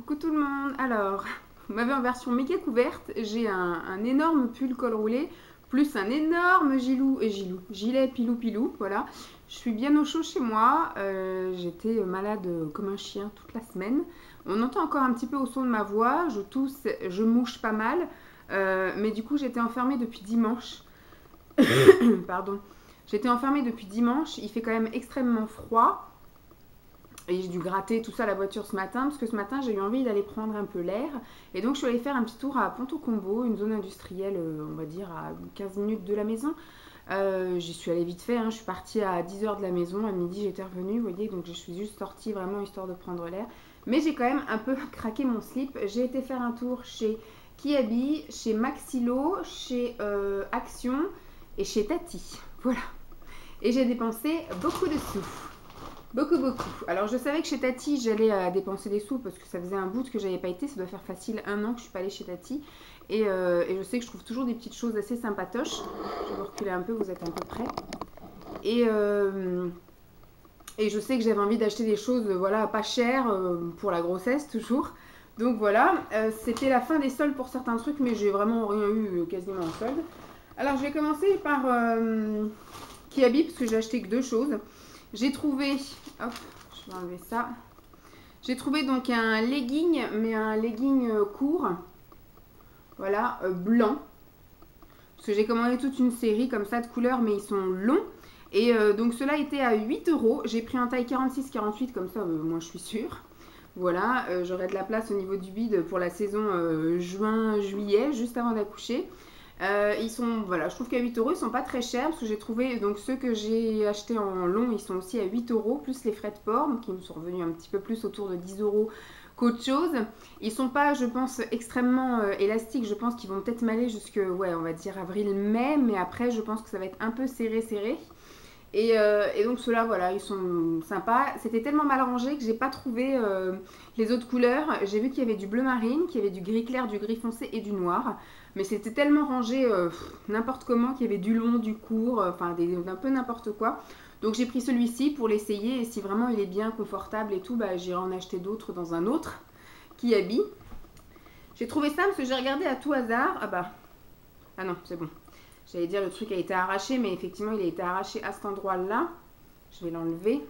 Coucou tout le monde. Alors, vous m'avez en version méga couverte. J'ai un énorme pull col roulé, plus un énorme gilet pilou pilou. Voilà. Je suis bien au chaud chez moi. J'étais malade comme un chien toute la semaine. On entend encore un petit peu au son de ma voix. Je tousse, je mouche pas mal. Mais du coup, j'étais enfermée depuis dimanche. Pardon. J'étais enfermée depuis dimanche. Il fait quand même extrêmement froid. Et j'ai dû gratter tout ça la voiture ce matin, parce que ce matin j'ai eu envie d'aller prendre un peu l'air. Et donc je suis allée faire un petit tour à Ponto Combo, une zone industrielle, on va dire à 15 minutes de la maison. J'y suis allée vite fait, hein. Je suis partie à 10h de la maison, à midi j'étais revenue, vous voyez, donc je suis juste sortie vraiment histoire de prendre l'air. Mais j'ai quand même un peu craqué mon slip. J'ai été faire un tour chez Kiabi, chez Maxilo, chez Action et chez Tati. Voilà. Et j'ai dépensé beaucoup de sous. Beaucoup. Alors je savais que chez Tati j'allais dépenser des sous parce que ça faisait un bout que j'avais pas été. Ça doit faire facile 1 an que je suis pas allée chez Tati. Et je sais que je trouve toujours des petites choses assez sympatoches. Je vais vous reculer un peu, vous êtes à peu près. Et je sais que j'avais envie d'acheter des choses voilà, pas chères pour la grossesse toujours. Donc voilà, c'était la fin des soldes pour certains trucs, mais j'ai vraiment rien eu quasiment en solde. Alors je vais commencer par Kiabi parce que j'ai acheté que 2 choses. J'ai trouvé, hop, je vais enlever ça. J'ai trouvé donc un legging, mais un legging court, voilà, blanc. Parce que j'ai commandé toute une série comme ça de couleurs, mais ils sont longs. Et donc cela était à 8 €. J'ai pris un taille 46-48, comme ça, moi je suis sûre. Voilà, j'aurai de la place au niveau du bide pour la saison juin-juillet, juste avant d'accoucher. Ils sont, voilà, je trouve qu'à 8 €, ils sont pas très chers parce que j'ai trouvé, donc ceux que j'ai achetés en long, ils sont aussi à 8 € plus les frais de port, donc ils me sont revenus un petit peu plus autour de 10 € qu'autre chose. Ils sont pas, je pense, extrêmement élastiques, je pense qu'ils vont peut-être m'aller jusque, ouais, on va dire avril-mai, mais après, je pense que ça va être un peu serré. Et donc ceux-là, voilà, ils sont sympas. C'était tellement mal rangé que j'ai pas trouvé les autres couleurs. J'ai vu qu'il y avait du bleu marine, qu'il y avait du gris clair, du gris foncé et du noir. Mais c'était tellement rangé n'importe comment qu'il y avait du long, du court, enfin un peu n'importe quoi. Donc j'ai pris celui-ci pour l'essayer et si vraiment il est bien confortable et tout, bah, j'irai en acheter d'autres dans un autre qui habille. J'ai trouvé ça parce que j'ai regardé à tout hasard. Ah non, c'est bon. J'allais dire le truc a été arraché, mais effectivement il a été arraché à cet endroit-là. Je vais l'enlever.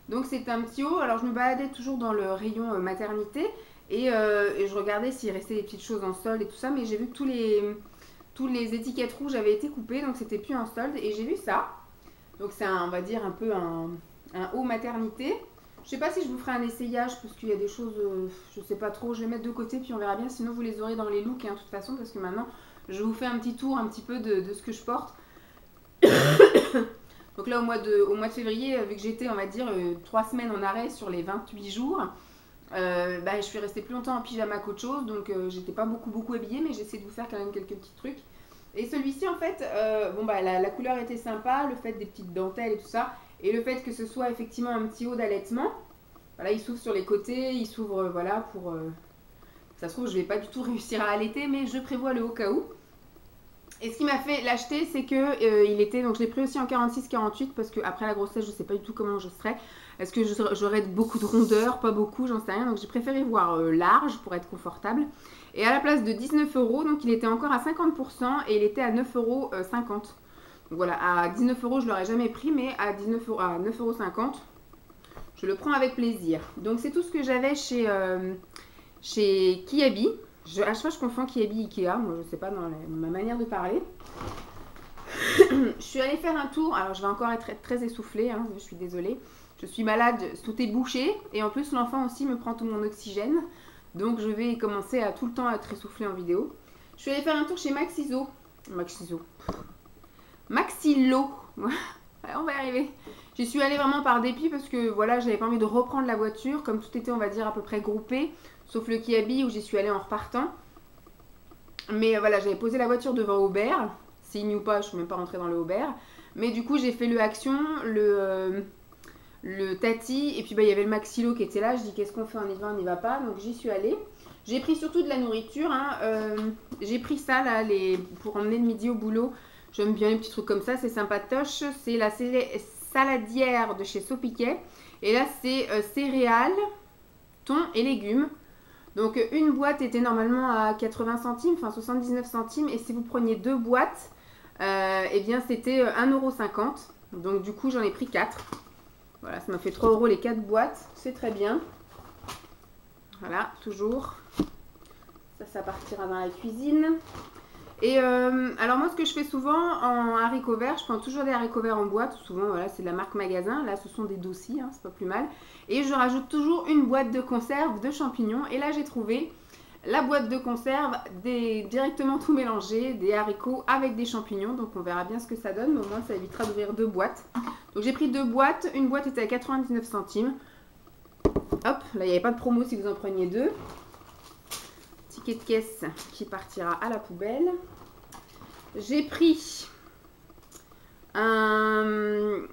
Donc c'est un petit haut. Alors je me baladais toujours dans le rayon maternité et je regardais s'il restait des petites choses en solde et tout ça, mais j'ai vu que tous les étiquettes rouges avaient été coupées, donc c'était plus en solde. Et j'ai vu ça. Donc c'est on va dire un peu un haut maternité. Je sais pas si je vous ferai un essayage parce qu'il y a des choses, je sais pas trop. Je vais mettre de côté puis on verra bien. Sinon vous les aurez dans les looks hein, de toute façon parce que maintenant je vous fais un petit tour un petit peu de ce que je porte. Donc là au mois de février, vu que j'étais on va dire 3 semaines en arrêt sur les 28 jours, je suis restée plus longtemps en pyjama qu'autre chose, donc j'étais pas beaucoup habillée, mais j'essaie de vous faire quand même quelques petits trucs. Et celui-ci en fait, la couleur était sympa, le fait des petites dentelles et tout ça, et le fait que ce soit effectivement un petit haut d'allaitement. Voilà, il s'ouvre sur les côtés, il s'ouvre voilà pour... ça se trouve je vais pas du tout réussir à allaiter, mais je prévois le au cas où. Et ce qui m'a fait l'acheter, c'est que il était, donc je l'ai pris aussi en 46-48 parce que après la grossesse, je sais pas du tout comment je serai. Est-ce que j'aurai beaucoup de rondeur, pas beaucoup, j'en sais rien. Donc j'ai préféré voir large pour être confortable. Et à la place de 19 €, donc il était encore à 50% et il était à 9,50 €. Donc voilà, à 19 € je l'aurais jamais pris, mais à 9,50 €, je le prends avec plaisir. Donc c'est tout ce que j'avais chez Kiabi. À chaque fois, je confonds Kiabi et Ikea. Moi, je sais pas dans ma manière de parler. Je suis allée faire un tour. Alors, je vais encore être très essoufflée. Hein, je suis désolée. Je suis malade. Tout est bouché. Et en plus, l'enfant aussi me prend tout mon oxygène. Donc, je vais commencer à tout le temps être essoufflée en vidéo. Je suis allée faire un tour chez Maxilo. On va y arriver. J'y suis allée vraiment par dépit parce que voilà, j'avais pas envie de reprendre la voiture. Comme tout était, on va dire, à peu près groupé. Sauf le Kiabi où j'y suis allée en repartant. Mais voilà, j'avais posé la voiture devant Aubert. Signe ou pas, je suis même pas rentrée dans le Aubert. Mais du coup, j'ai fait le Action, le Tati. Et puis, il y avait le Maxilo qui était là. Je dis, qu'est-ce qu'on fait? On y va, on n'y va pas. Donc, j'y suis allée. J'ai pris surtout de la nourriture. Hein. J'ai pris ça, là, pour emmener le midi au boulot. J'aime bien les petits trucs comme ça. C'est sympatoche. C'est la saladière de chez Sopiquet. Et là, c'est céréales, thon et légumes. Donc une boîte était normalement à 80 centimes, enfin 79 centimes. Et si vous preniez 2 boîtes, eh bien c'était 1,50 €. Donc du coup j'en ai pris 4. Voilà, ça m'a fait 3 € les 4 boîtes. C'est très bien. Voilà, toujours. Ça partira dans la cuisine. Et alors moi ce que je fais souvent en haricots verts, je prends toujours des haricots verts en boîte, souvent voilà c'est de la marque Magasin, là ce sont des Dossi, hein, c'est pas plus mal. Et je rajoute toujours une boîte de conserve de champignons et là j'ai trouvé la boîte de conserve directement tout mélangé, des haricots avec des champignons, donc on verra bien ce que ça donne, mais au moins ça évitera d'ouvrir 2 boîtes. Donc j'ai pris 2 boîtes, une boîte était à 99 centimes, hop, là il n'y avait pas de promo si vous en preniez 2. De caisse qui partira à la poubelle. J'ai pris une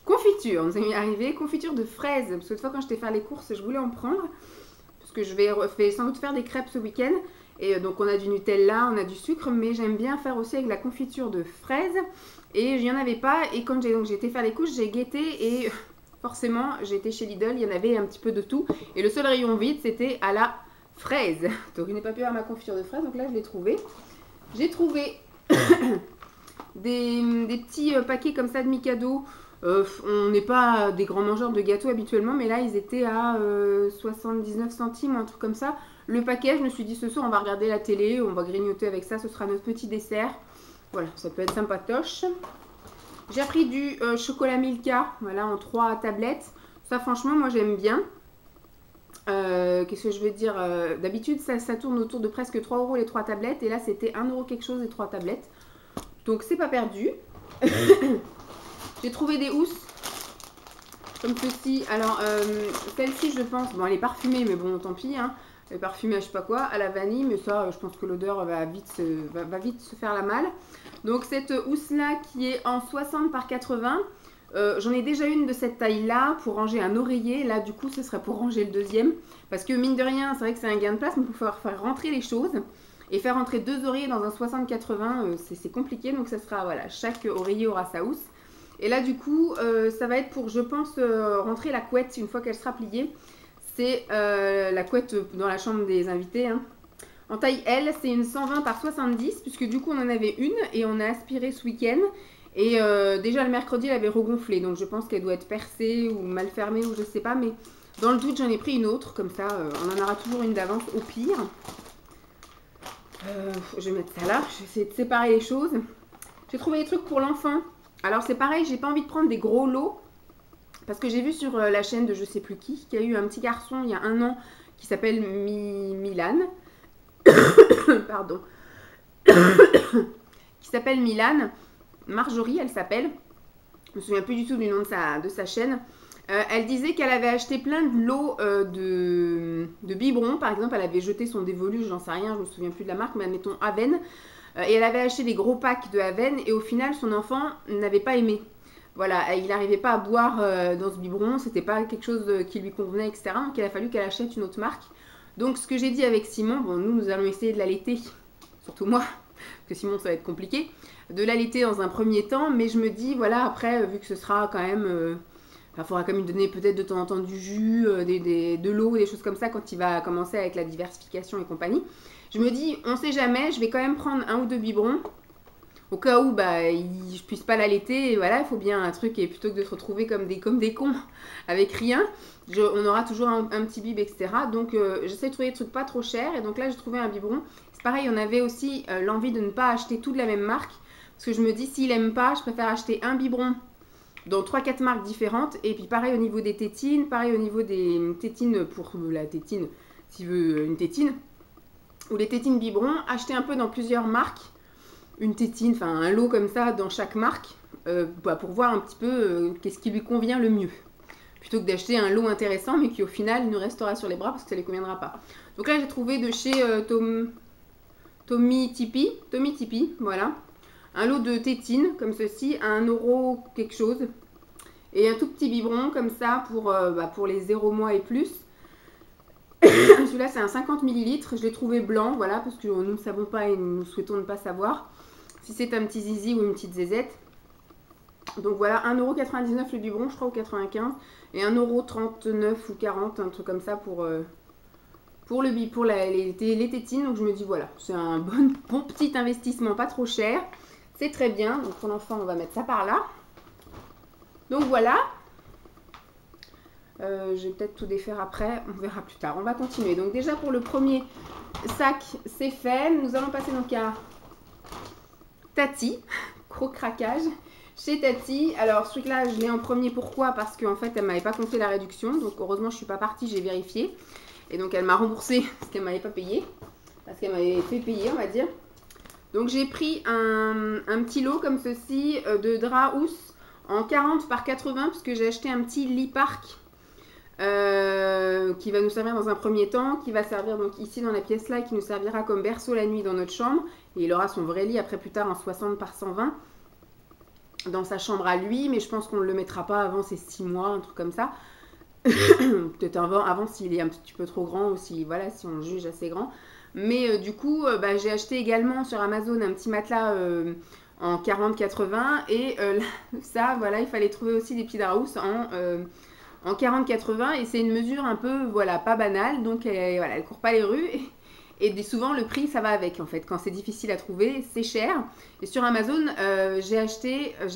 confiture, nous allons y arriver, confiture de fraises, parce que une fois quand j'étais faire les courses, je voulais en prendre, parce que je vais sans doute faire des crêpes ce week-end, et donc on a du Nutella, on a du sucre, mais j'aime bien faire aussi avec la confiture de fraises, et il n'y en avait pas, et quand j'ai été faire les courses, j'ai guetté, et forcément, j'ai été chez Lidl, il y en avait un petit peu de tout. Et le seul rayon vide, c'était à la fraise. Donc, je n'ai pas pu avoir ma confiture de fraise. Donc là, je l'ai trouvé. J'ai trouvé des petits paquets comme ça de Mikado. On n'est pas des grands mangeurs de gâteaux habituellement. Mais là, ils étaient à 79 centimes ou un truc comme ça. Le paquet, je me suis dit, ce soir, on va regarder la télé. On va grignoter avec ça. Ce sera notre petit dessert. Voilà, ça peut être sympatoche. J'ai pris du chocolat Milka, voilà, en 3 tablettes. Ça, franchement, moi, j'aime bien. Qu'est-ce que je veux dire, d'habitude, ça tourne autour de presque 3 € les 3 tablettes. Et là, c'était 1 € quelque chose les 3 tablettes. Donc, c'est pas perdu. J'ai trouvé des housses comme ceci. Alors, celle-ci, je pense, bon, elle est parfumée, mais bon, tant pis, hein. Elle est parfumée à je sais pas quoi, à la vanille. Mais ça, je pense que l'odeur va vite se faire la malle. Donc cette housse là qui est en 60 par 80, j'en ai déjà une de cette taille là pour ranger un oreiller. Là du coup ce serait pour ranger le deuxième. Parce que mine de rien c'est vrai que c'est un gain de place, mais il faut pouvoir faire rentrer les choses. Et faire rentrer 2 oreillers dans un 60-80 c'est compliqué. Donc ça sera, voilà, chaque oreiller aura sa housse. Et là du coup ça va être pour, je pense, rentrer la couette une fois qu'elle sera pliée. C'est la couette dans la chambre des invités, hein. En taille L, c'est une 120 par 70, puisque du coup on en avait une et on a aspiré ce week-end. Et déjà le mercredi elle avait regonflé, donc je pense qu'elle doit être percée ou mal fermée ou je sais pas. Mais dans le doute j'en ai pris une autre, comme ça on en aura toujours une d'avance au pire. Je vais mettre ça là, je vais essayer de séparer les choses. J'ai trouvé des trucs pour l'enfant. Alors c'est pareil, j'ai pas envie de prendre des gros lots. Parce que j'ai vu sur la chaîne de je sais plus qui, qu'il y a eu un petit garçon il y a 1 an qui s'appelle Milan. Pardon. Qui s'appelle Milan. Marjorie, elle s'appelle. Je me souviens plus du tout du nom de sa chaîne. Elle disait qu'elle avait acheté plein de lots de biberons. Par exemple, elle avait jeté son dévolu, j'en sais rien, je me souviens plus de la marque, mais admettons Aven. Et elle avait acheté des gros packs de Aven et au final, son enfant n'avait pas aimé. Voilà, il n'arrivait pas à boire dans ce biberon, c'était pas quelque chose qui lui convenait, etc. Donc il a fallu qu'elle achète une autre marque. Donc ce que j'ai dit avec Simon, bon nous allons essayer de l'allaiter, surtout moi, parce que Simon ça va être compliqué, de l'allaiter dans un premier temps, mais je me dis voilà après vu que ce sera quand même, il faudra quand même lui donner peut-être de temps en temps du jus, de l'eau, des choses comme ça quand il va commencer avec la diversification et compagnie. Je me dis on sait jamais, je vais quand même prendre 1 ou 2 biberons. Au cas où je puisse pas l'allaiter, et voilà, il faut bien un truc, et plutôt que de se retrouver comme des cons avec rien, on aura toujours un petit bib, etc. Donc j'essaie de trouver des trucs pas trop chers, et donc là j'ai trouvé un biberon. C'est pareil, on avait aussi l'envie de ne pas acheter tout de la même marque, parce que je me dis s'il aime pas, je préfère acheter un biberon dans 3-4 marques différentes, et puis pareil au niveau des tétines, pareil au niveau des tétines pour la tétine, s'il veut une tétine, ou les tétines biberons, acheter un peu dans plusieurs marques, une tétine, enfin un lot comme ça dans chaque marque pour voir un petit peu qu'est-ce qui lui convient le mieux. Plutôt que d'acheter un lot intéressant mais qui au final nous restera sur les bras parce que ça ne les conviendra pas. Donc là j'ai trouvé de chez Tommy Tipeee, voilà. Un lot de tétines comme ceci, à 1 € quelque chose. Et un tout petit biberon comme ça pour les 0 mois et plus. Celui-là c'est un 50 ml, je l'ai trouvé blanc, voilà, parce que nous ne savons pas et nous souhaitons ne pas savoir si c'est un petit zizi ou une petite zézette. Donc voilà, 1,99 € le biberon, je crois, ou 95. Et 1,39 € ou 40, un truc comme ça pour les tétines. Donc je me dis, voilà, c'est un bon petit investissement, pas trop cher. C'est très bien. Donc pour l'enfant, on va mettre ça par là. Donc voilà. Je vais peut-être tout défaire après, on verra plus tard. On va continuer. Donc déjà pour le premier sac, c'est fait. Nous allons passer donc à Tati. Gros craquage chez Tati. Alors ce truc là, je l'ai en premier. Pourquoi? Parce qu'en fait, elle m'avait pas compté la réduction. Donc heureusement, je suis pas partie, j'ai vérifié. Et donc elle m'a remboursé parce qu'elle m'avait pas payé. Parce qu'elle m'avait fait payer, on va dire. Donc j'ai pris un petit lot comme ceci de drap housse en 40 par 80 parce que j'ai acheté un petit lit park qui va nous servir dans un premier temps, qui va servir donc ici dans la pièce là, qui nous servira comme berceau la nuit dans notre chambre. Et il aura son vrai lit après plus tard en 60 par 120 dans sa chambre à lui, mais je pense qu'on ne le mettra pas avant ses 6 mois, un truc comme ça. Peut-être avant s'il est un petit peu trop grand ou si, voilà, si on le juge assez grand. Mais du coup, j'ai acheté également sur Amazon un petit matelas en 40-80 et ça, voilà, il fallait trouver aussi des petits draps housses en 40-80 et c'est une mesure un peu, voilà, pas banale, donc voilà, elle court pas les rues et souvent le prix ça va avec en fait, quand c'est difficile à trouver, c'est cher. Et sur Amazon, j'ai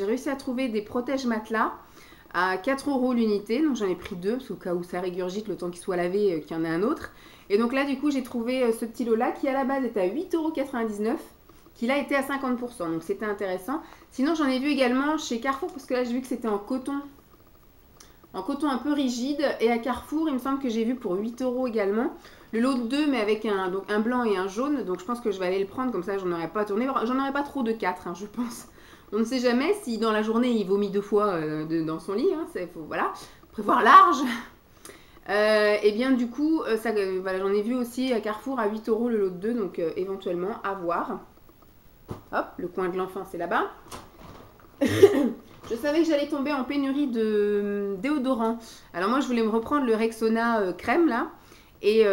réussi à trouver des protège matelas à 4 € l'unité, donc j'en ai pris 2 parce qu'au cas où ça régurgite le temps qu'il soit lavé, qu'il y en ait un autre. Et donc là du coup j'ai trouvé ce petit lot là qui à la base était à 8,99 €, qui là était à 50%, donc c'était intéressant. Sinon j'en ai vu également chez Carrefour parce que là j'ai vu que c'était en coton un peu rigide, et à Carrefour il me semble que j'ai vu pour 8 € également. Le lot de 2 mais avec un blanc et un jaune, donc je pense que je vais aller le prendre comme ça j'en aurai pas tourné, j'en aurai pas trop de 4 hein, je pense. On ne sait jamais si dans la journée il vomit 2 fois dans son lit, hein, faut, voilà, prévoir large. Et bien du coup, voilà, j'en ai vu aussi à Carrefour à 8 € le lot de 2, donc éventuellement à voir. Hop, le coin de l'enfant c'est là-bas. Je savais que j'allais tomber en pénurie de déodorant. Alors moi je voulais me reprendre le Rexona crème là. Et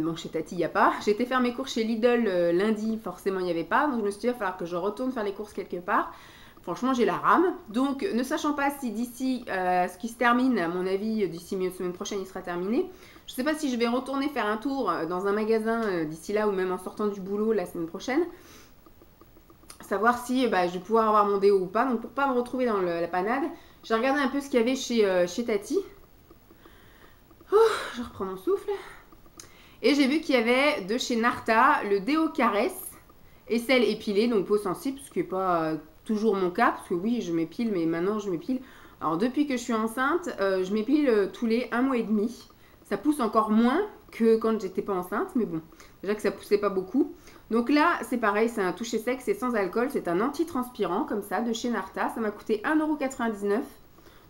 bon, chez Tati il n'y a pas. J'ai été faire mes courses chez Lidl lundi, forcément il n'y avait pas. Donc je me suis dit il va falloir que je retourne faire les courses quelque part. Franchement j'ai la rame. Donc ne sachant pas si d'ici ce qui se termine, à mon avis d'ici milieu de semaine prochaine il sera terminé. Je ne sais pas si je vais retourner faire un tour dans un magasin d'ici là ou même en sortant du boulot la semaine prochaine. Savoir si je vais pouvoir avoir mon déo ou pas. Donc pour pas me retrouver dans la panade, j'ai regardé un peu ce qu'il y avait chez Tati. Je reprends mon souffle. Et j'ai vu qu'il y avait de chez Narta le déo caresse et sel épilé, donc peau sensible, ce qui n'est pas toujours mon cas, parce que oui, je m'épile, mais maintenant je m'épile. Alors depuis que je suis enceinte, je m'épile tous les 1 mois et demi. Ça pousse encore moins que quand j'étais pas enceinte, mais bon, déjà que ça poussait pas beaucoup. Donc là, c'est pareil, c'est un toucher sec, c'est sans alcool, c'est un anti-transpirant comme ça de chez Narta. Ça m'a coûté 1,99 €.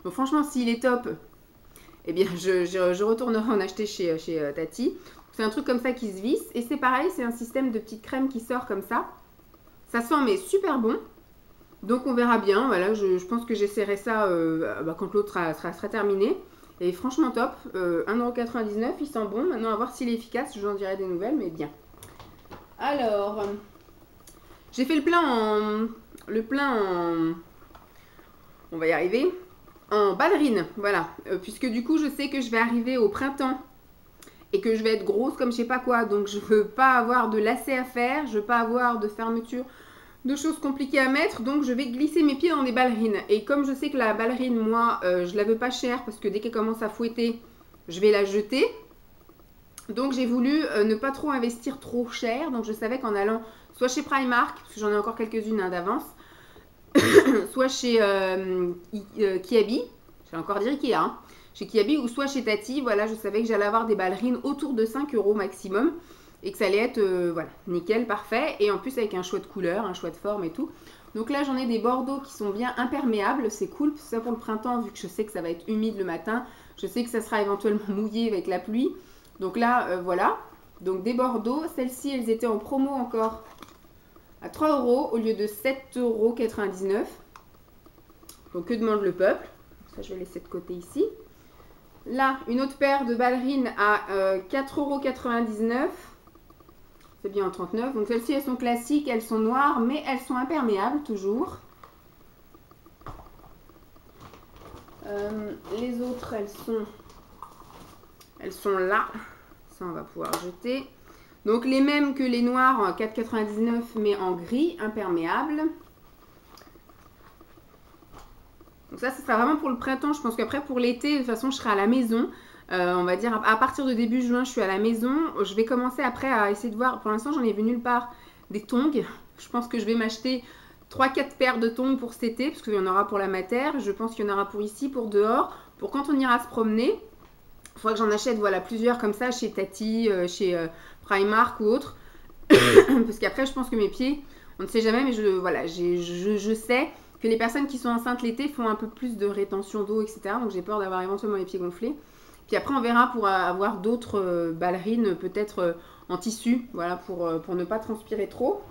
Donc franchement, s'il est top, eh bien je retournerai en acheter chez Tati. C'est un truc comme ça qui se visse. Et c'est pareil, c'est un système de petite crème qui sort comme ça. Ça sent mais super bon. Donc on verra bien. Voilà, je pense que j'essaierai ça quand l'autre sera terminé. Et franchement top. 1,99 €, il sent bon. Maintenant à voir s'il est efficace, je vous en dirai des nouvelles, mais bien. Alors, j'ai fait le plein en... On va y arriver. En ballerine, voilà. Puisque du coup, je sais que je vais arriver au printemps et que je vais être grosse comme je sais pas quoi. Donc, je veux pas avoir de lacets à faire. Je veux pas avoir de fermeture, de choses compliquées à mettre. Donc, je vais glisser mes pieds dans des ballerines. Et comme je sais que la ballerine, moi, je la veux pas chère parce que dès qu'elle commence à fouetter, je vais la jeter. Donc j'ai voulu ne pas trop investir trop cher. Donc je savais qu'en allant soit chez Primark, parce que j'en ai encore quelques-unes d'avance, soit chez Kiabi, j'ai encore dit Ikea, hein, chez Kiabi, ou soit chez Tati, voilà, je savais que j'allais avoir des ballerines autour de 5 € maximum. Et que ça allait être, voilà, nickel, parfait. Et en plus avec un choix de couleur, un choix de forme et tout. Donc là j'en ai des bordeaux qui sont bien imperméables, c'est cool. Ça pour le printemps, vu que je sais que ça va être humide le matin. Je sais que ça sera éventuellement mouillé avec la pluie. Donc là, voilà. Donc des bordeaux. Celles-ci, elles étaient en promo encore à 3 € au lieu de 7,99 €. Donc que demande le peuple? Ça, je vais laisser de côté ici. Là, une autre paire de ballerines à 4,99 €. C'est bien en 39. Donc celles-ci, elles sont classiques, elles sont noires, mais elles sont imperméables toujours. Les autres, elles sont là. Ça, on va pouvoir jeter. Donc les mêmes que les noirs en 4,99 mais en gris, imperméable. Donc ça sera vraiment pour le printemps. Je pense qu'après pour l'été, de toute façon, je serai à la maison. On va dire à partir de début juin, je suis à la maison. Je vais commencer après à essayer de voir. Pour l'instant, j'en ai vu nulle part des tongs. Je pense que je vais m'acheter 3-4 paires de tongs pour cet été, parce qu'il y en aura pour la mater. Je pense qu'il y en aura pour ici, pour dehors, pour quand on ira se promener. Il faudra que j'en achète voilà, plusieurs comme ça chez Tati, chez Primark ou autre. Parce qu'après, je pense que mes pieds, on ne sait jamais, mais je sais que les personnes qui sont enceintes l'été font un peu plus de rétention d'eau, etc. Donc j'ai peur d'avoir éventuellement les pieds gonflés. Puis après, on verra pour avoir d'autres ballerines, peut-être en tissu, voilà, pour ne pas transpirer trop.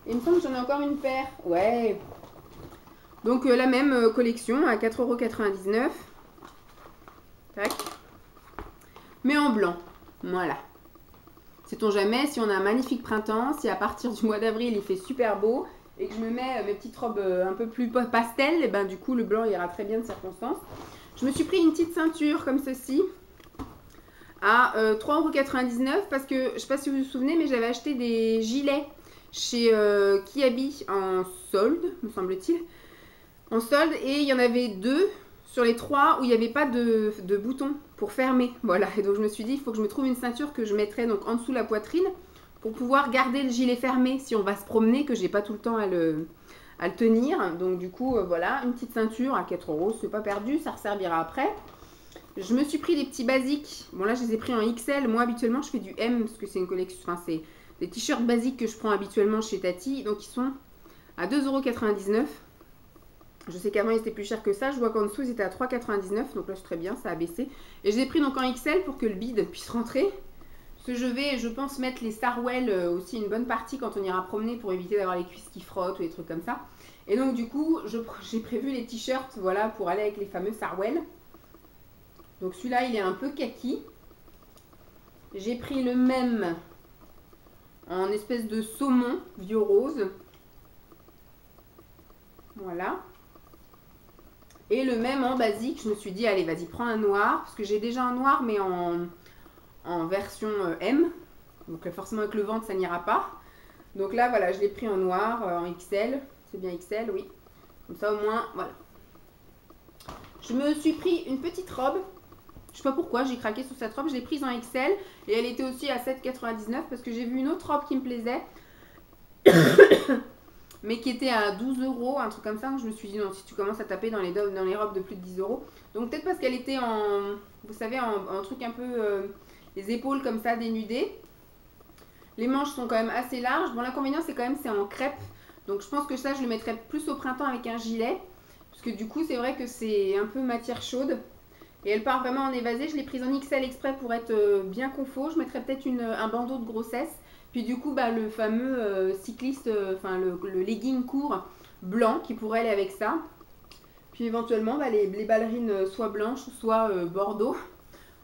Et il me semble que j'en ai encore une paire. Ouais. Donc la même collection à 4,99 €. Tac. Mais en blanc. Voilà. Sait-on jamais, si on a un magnifique printemps, si à partir du mois d'avril il fait super beau et que je me mets mes petites robes un peu plus pastel, et ben du coup le blanc ira très bien de circonstance. Je me suis pris une petite ceinture comme ceci à 3,99 € parce que, je ne sais pas si vous vous souvenez, mais j'avais acheté des gilets chez Kiabi en solde, me semble-t-il. En solde, et il y en avait 2 sur les 3 où il n'y avait pas de bouton pour fermer. Voilà, et donc je me suis dit, il faut que je me trouve une ceinture que je mettrai donc en dessous de la poitrine pour pouvoir garder le gilet fermé si on va se promener, que j'ai pas tout le temps à le tenir. Donc du coup, voilà, une petite ceinture à 4 €, c'est pas perdu, ça resservira après. Je me suis pris des petits basiques. Bon là, je les ai pris en XL. Moi, habituellement, je fais du M parce que c'est une collection, enfin c'est des t-shirts basiques que je prends habituellement chez Tati. Donc ils sont à 2,99 €. Je sais qu'avant, ils étaient plus chers que ça. Je vois qu'en dessous, ils étaient à 3,99 €. Donc là, c'est très bien, ça a baissé. Et je les ai pris donc en XL pour que le bide puisse rentrer. Parce que je vais, je pense, mettre les Sarwell aussi une bonne partie quand on ira promener pour éviter d'avoir les cuisses qui frottent ou des trucs comme ça. Et donc, du coup, j'ai prévu les t-shirts, voilà, pour aller avec les fameux Sarwell. Donc, celui-là, il est un peu kaki. J'ai pris le même en espèce de saumon vieux rose. Voilà. Et le même en basique, je me suis dit, allez, vas-y, prends un noir. Parce que j'ai déjà un noir, mais en version M. Donc forcément, avec le ventre, ça n'ira pas. Donc là, voilà, je l'ai pris en noir, en XL. C'est bien XL, oui. Comme ça, au moins, voilà. Je me suis pris une petite robe. Je sais pas pourquoi, j'ai craqué sur cette robe. Je l'ai prise en XL. Et elle était aussi à 7,99 € parce que j'ai vu une autre robe qui me plaisait. Mais qui était à 12 €, un truc comme ça. Donc je me suis dit, non, si tu commences à taper dans les robes de plus de 10 €. Donc peut-être parce qu'elle était vous savez, en truc un peu, les épaules comme ça, dénudées. Les manches sont quand même assez larges. Bon, l'inconvénient, c'est quand même, c'est en crêpe. Donc je pense que ça, je le mettrais plus au printemps avec un gilet. Parce que du coup, c'est vrai que c'est un peu matière chaude. Et elle part vraiment en évasé. Je l'ai prise en XL exprès pour être bien confort. Je mettrais peut-être un bandeau de grossesse. Puis du coup, bah, le fameux cycliste, enfin le legging court blanc qui pourrait aller avec ça. Puis éventuellement, bah, les ballerines soit blanches, soit bordeaux.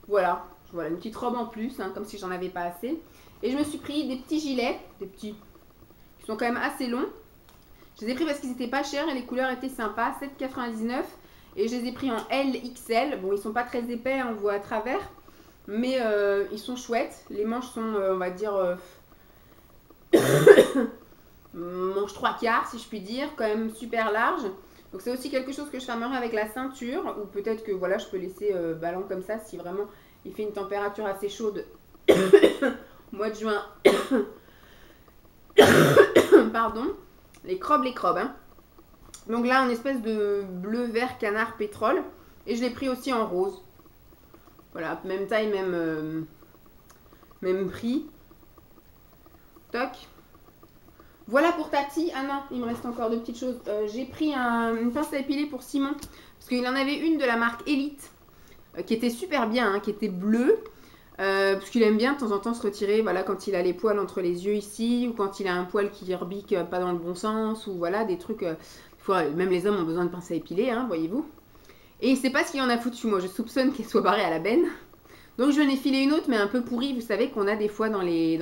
Voilà, une petite robe en plus, hein, comme si j'en avais pas assez. Et je me suis pris des petits gilets, qui sont quand même assez longs. Je les ai pris parce qu'ils étaient pas chers et les couleurs étaient sympas, 7,99 €. Et je les ai pris en LXL. Bon, ils sont pas très épais, on voit à travers. Mais ils sont chouettes. Les manches sont, on va dire... manche 3/4 si je puis dire, quand même super large. Donc c'est aussi quelque chose que je fermerai avec la ceinture, ou peut-être que voilà, je peux laisser ballon comme ça si vraiment il fait une température assez chaude au mois de juin. Pardon, les crobes, hein. Donc là, en espèce de bleu vert canard pétrole, et je l'ai pris aussi en rose. Voilà, même taille, même prix. Toc. Voilà pour Tati. Ah non, il me reste encore deux petites choses. J'ai pris une pince à épiler pour Simon. Parce qu'il en avait une de la marque Elite. Qui était super bien, hein, qui était bleue. Parce qu'il aime bien de temps en temps se retirer. Voilà, quand il a les poils entre les yeux ici. Ou quand il a un poil qui rebique pas dans le bon sens. Ou voilà, des trucs... même les hommes ont besoin de pince à épiler, hein, voyez-vous. Et c'est pas ce qu'il en a foutu. Moi, je soupçonne qu'elle soit barrée à la benne. Donc je lui en ai filé une autre, mais un peu pourrie. Vous savez qu'on a des fois dans les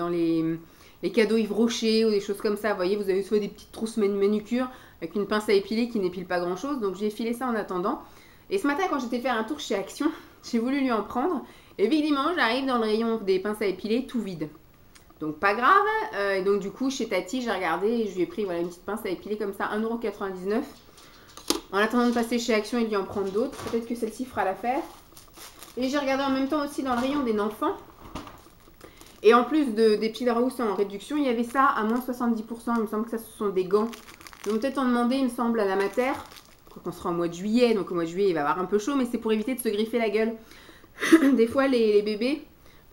cadeaux Yves Rocher ou des choses comme ça. Vous voyez, vous avez soit des petites trousses manucure avec une pince à épiler qui n'épile pas grand chose. Donc j'ai filé ça en attendant. Et ce matin, quand j'étais faire un tour chez Action, j'ai voulu lui en prendre. Et évidemment, j'arrive dans le rayon des pinces à épiler, tout vide. Donc pas grave. Et donc du coup, chez Tati, j'ai regardé et je lui ai pris voilà, une petite pince à épiler comme ça, 1,99 €. En attendant de passer chez Action et de lui en prendre d'autres. Peut-être que celle-ci fera l'affaire. Et j'ai regardé en même temps aussi dans le rayon des enfants. Et en plus des petits Larousse en réduction, il y avait ça à moins 70%. Il me semble que ça, ce sont des gants. Ils vont peut-être en demander, il me semble, à la mater. On sera au mois de juillet, donc au mois de juillet, il va avoir un peu chaud, mais c'est pour éviter de se griffer la gueule. Des fois, les bébés,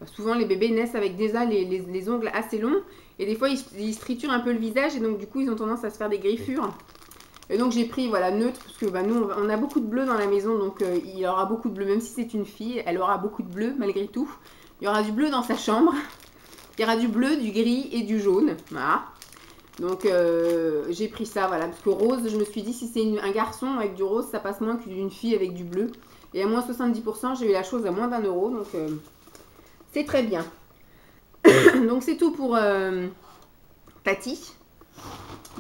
enfin, souvent les bébés naissent avec déjà les ongles assez longs. Et des fois, ils se triturent un peu le visage et donc du coup, ils ont tendance à se faire des griffures. Et donc j'ai pris voilà neutre parce que bah, nous on a beaucoup de bleu dans la maison, donc il y aura beaucoup de bleu, même si c'est une fille, elle aura beaucoup de bleu malgré tout. Il y aura du bleu dans sa chambre, il y aura du bleu, du gris et du jaune, voilà. Donc j'ai pris ça, voilà, parce que rose, je me suis dit si c'est un garçon avec du rose, ça passe moins qu'une fille avec du bleu. Et à moins 70%, j'ai eu la chose à moins d'1 €, donc c'est très bien. Donc c'est tout pour Tati.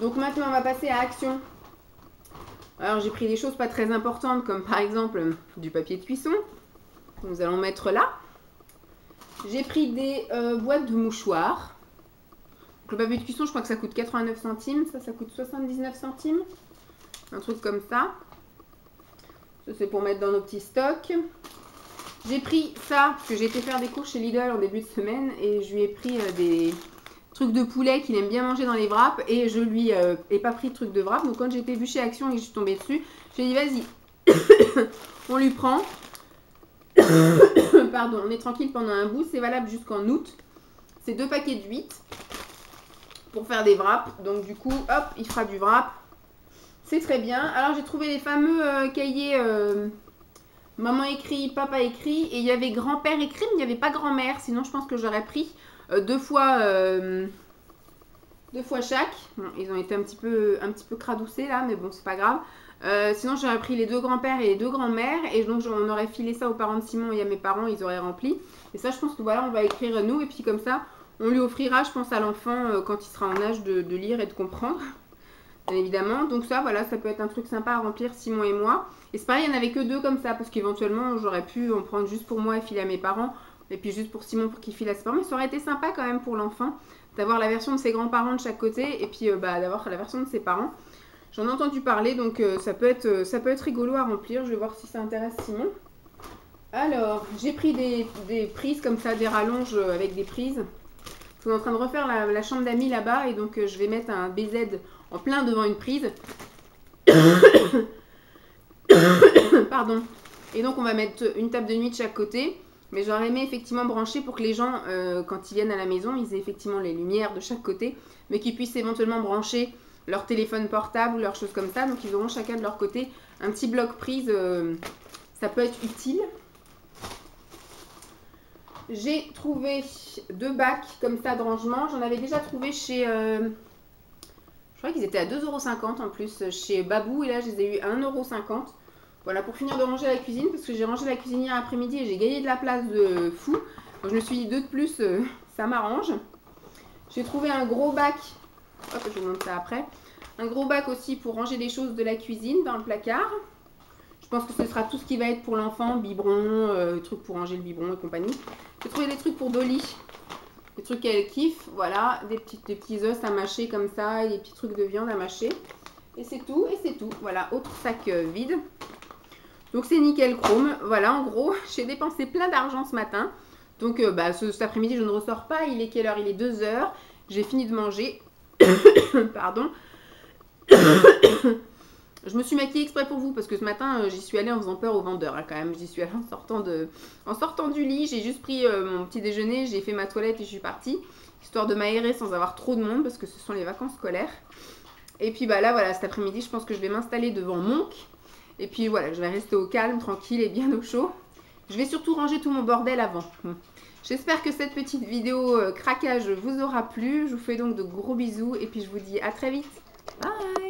Donc maintenant on va passer à Action. Alors j'ai pris des choses pas très importantes comme par exemple du papier de cuisson. Nous allons mettre là. J'ai pris des boîtes de mouchoirs. Donc, le papier de cuisson je crois que ça coûte 89 centimes. Ça coûte 79 centimes. Un truc comme ça. Ça c'est pour mettre dans nos petits stocks. J'ai pris ça parce que j'ai été faire des courses chez Lidl en début de semaine. Et je lui ai pris des trucs de poulet qu'il aime bien manger dans les wraps et je lui ai pas pris de trucs de wrap. Donc quand j'ai été vue chez Action et que je suis tombée dessus, j'ai dit vas-y, on lui prend. Pardon, on est tranquille pendant un bout, c'est valable jusqu'en août. C'est 2 paquets de 8 pour faire des wraps. Donc du coup, hop, il fera du wrap. C'est très bien. Alors j'ai trouvé les fameux cahiers maman écrit, papa écrit. Et il y avait grand-père écrit, mais il n'y avait pas grand-mère. Sinon je pense que j'aurais pris 2 fois chaque. Bon, ils ont été un petit peu cradoussés là, mais bon, c'est pas grave. Sinon, j'aurais pris les 2 grands-pères et les 2 grands-mères. Et donc, on aurait filé ça aux parents de Simon et à mes parents, ils auraient rempli. Et ça, je pense que voilà, on va écrire nous. Et puis comme ça, on lui offrira, je pense, à l'enfant quand il sera en âge de lire et de comprendre. Bien évidemment. Donc ça, voilà, ça peut être un truc sympa à remplir, Simon et moi. Et c'est pareil, il n'y en avait que 2 comme ça. Parce qu'éventuellement, j'aurais pu en prendre juste pour moi et filer à mes parents. Et puis juste pour Simon pour qu'il file à ses parents. Mais ça aurait été sympa quand même pour l'enfant d'avoir la version de ses grands-parents de chaque côté. Et puis d'avoir la version de ses parents. J'en ai entendu parler, donc ça peut être rigolo à remplir. Je vais voir si ça intéresse Simon. Alors, j'ai pris des prises comme ça, des rallonges avec des prises. Je suis en train de refaire la chambre d'amis là-bas. Et donc je vais mettre un BZ en plein devant une prise. Pardon. Et donc on va mettre une table de nuit de chaque côté. Mais j'aurais aimé effectivement brancher pour que les gens, quand ils viennent à la maison, ils aient effectivement les lumières de chaque côté. Mais qu'ils puissent éventuellement brancher leur téléphone portable ou leurs choses comme ça. Donc ils auront chacun de leur côté un petit bloc prise. Ça peut être utile. J'ai trouvé 2 bacs comme ça de rangement. J'en avais déjà trouvé chez... je crois qu'ils étaient à 2,50 € en plus chez Babou. Et là, je les ai eu à 1,50 €. Voilà, pour finir de ranger la cuisine, parce que j'ai rangé la cuisine hier après-midi et j'ai gagné de la place de fou. Donc, je me suis dit 2 de plus, ça m'arrange. J'ai trouvé un gros bac, hop, je vous montre ça après. Un gros bac aussi pour ranger les choses de la cuisine dans le placard. Je pense que ce sera tout ce qui va être pour l'enfant, biberon, trucs pour ranger le biberon et compagnie. J'ai trouvé des trucs pour Dolly, des trucs qu'elle kiffe, voilà, des petits os à mâcher comme ça, et des petits trucs de viande à mâcher. Et c'est tout, voilà, autre sac vide. Donc c'est nickel chrome. Voilà, en gros, j'ai dépensé plein d'argent ce matin. Donc cet après-midi, je ne ressors pas. Il est quelle heure? Il est 2 h. J'ai fini de manger. Pardon. Je me suis maquillée exprès pour vous parce que ce matin, j'y suis allée en faisant peur aux vendeurs. Hein, quand même, j'y suis allée en sortant du lit. J'ai juste pris mon petit déjeuner. J'ai fait ma toilette et je suis partie. Histoire de m'aérer sans avoir trop de monde parce que ce sont les vacances scolaires. Et puis là, voilà, cet après-midi, je pense que je vais m'installer devant Monk. Et puis voilà, je vais rester au calme, tranquille et bien au chaud. Je vais surtout ranger tout mon bordel avant. J'espère que cette petite vidéo craquage vous aura plu. Je vous fais donc de gros bisous et puis je vous dis à très vite. Bye!